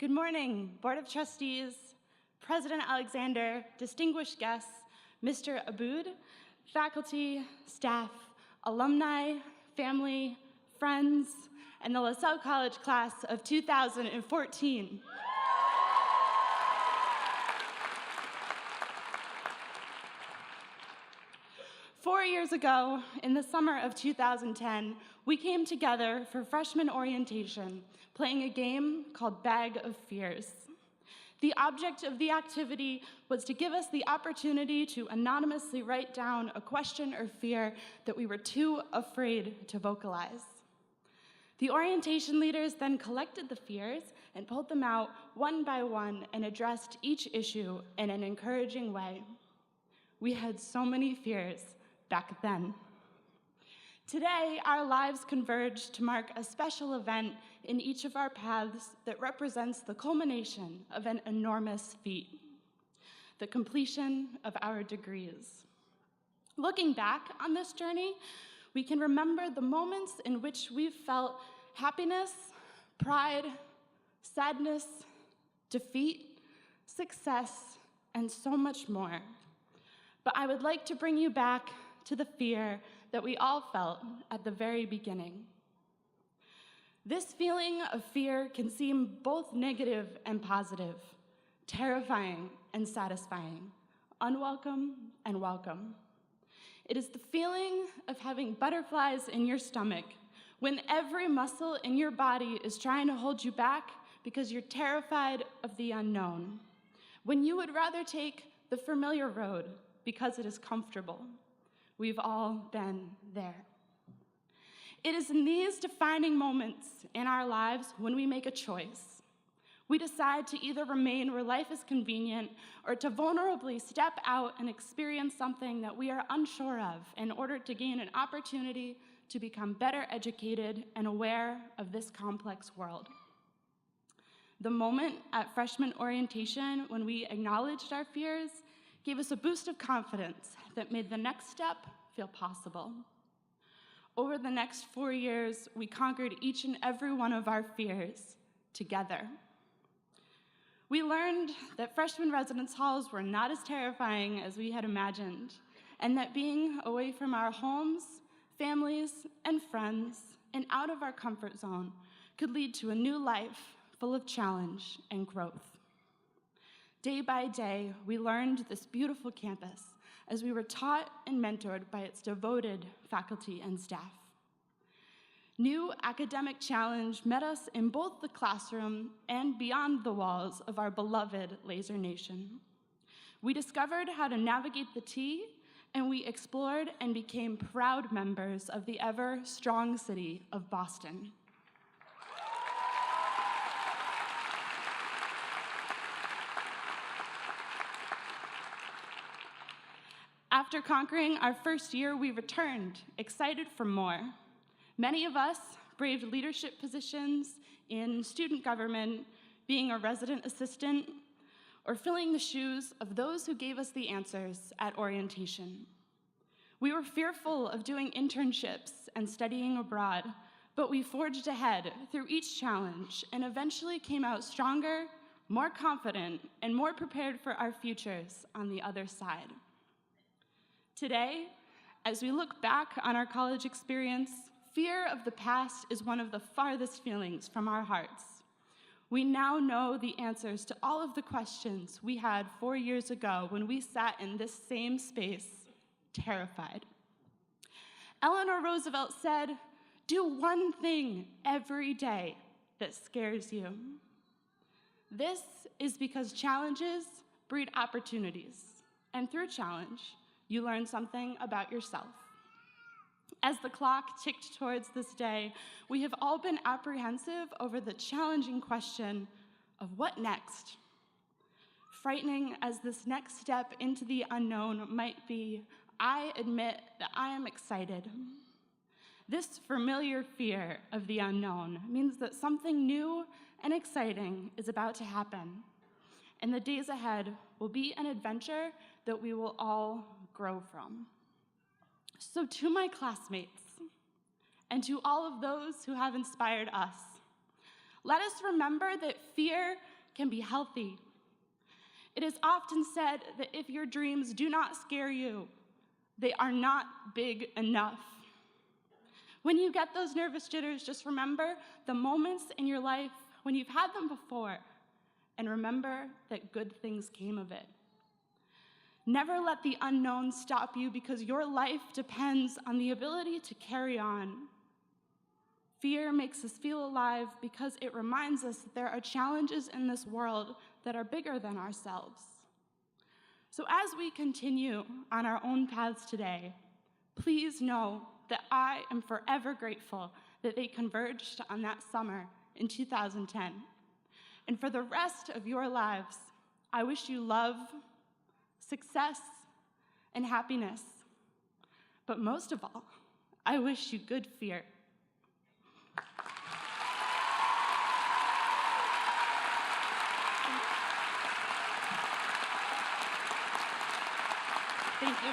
Good morning, Board of Trustees, President Alexander, distinguished guests, Mr. Aboud, faculty, staff, alumni, family, friends, and the Lasell College class of 2014. Four years ago, in the summer of 2010, we came together for freshman orientation, playing a game called Bag of Fears. The object of the activity was to give us the opportunity to anonymously write down a question or fear that we were too afraid to vocalize. The orientation leaders then collected the fears and pulled them out one by one and addressed each issue in an encouraging way. We had so many fears back then. Today, our lives converge to mark a special event in each of our paths that represents the culmination of an enormous feat, the completion of our degrees. Looking back on this journey, we can remember the moments in which we've felt happiness, pride, sadness, defeat, success, and so much more. But I would like to bring you back to the fear that we all felt at the very beginning. This feeling of fear can seem both negative and positive, terrifying and satisfying, unwelcome and welcome. It is the feeling of having butterflies in your stomach when every muscle in your body is trying to hold you back because you're terrified of the unknown, when you would rather take the familiar road because it is comfortable. We've all been there. It is in these defining moments in our lives when we make a choice. We decide to either remain where life is convenient or to vulnerably step out and experience something that we are unsure of in order to gain an opportunity to become better educated and aware of this complex world. The moment at freshman orientation when we acknowledged our fears gave us a boost of confidence that made the next step feel possible. Over the next 4 years, we conquered each and every one of our fears together. We learned that freshman residence halls were not as terrifying as we had imagined, and that being away from our homes, families, and friends, and out of our comfort zone could lead to a new life full of challenge and growth. Day by day, we learned this beautiful campus as we were taught and mentored by its devoted faculty and staff. New academic challenge met us in both the classroom and beyond the walls of our beloved Laser Nation. We discovered how to navigate the T, and we explored and became proud members of the ever-strong city of Boston. After conquering our first year, we returned, excited for more. Many of us braved leadership positions in student government, being a resident assistant, or filling the shoes of those who gave us the answers at orientation. We were fearful of doing internships and studying abroad, but we forged ahead through each challenge and eventually came out stronger, more confident, and more prepared for our futures on the other side. Today, as we look back on our college experience, fear of the past is one of the farthest feelings from our hearts. We now know the answers to all of the questions we had 4 years ago when we sat in this same space, terrified. Eleanor Roosevelt said, "Do one thing every day that scares you." This is because challenges breed opportunities, and through challenge, you learn something about yourself. As the clock ticked towards this day, we have all been apprehensive over the challenging question of what next? Frightening as this next step into the unknown might be, I admit that I am excited. This familiar fear of the unknown means that something new and exciting is about to happen, and the days ahead will be an adventure that we will all grow from. So to my classmates, and to all of those who have inspired us, let us remember that fear can be healthy. It is often said that if your dreams do not scare you, they are not big enough. When you get those nervous jitters, just remember the moments in your life when you've had them before, and remember that good things came of it. Never let the unknown stop you, because your life depends on the ability to carry on. Fear makes us feel alive because it reminds us that there are challenges in this world that are bigger than ourselves. So as we continue on our own paths today, please know that I am forever grateful that they converged on that summer in 2010. And for the rest of your lives, I wish you love, success, and happiness. But most of all, I wish you good fear. Thank you.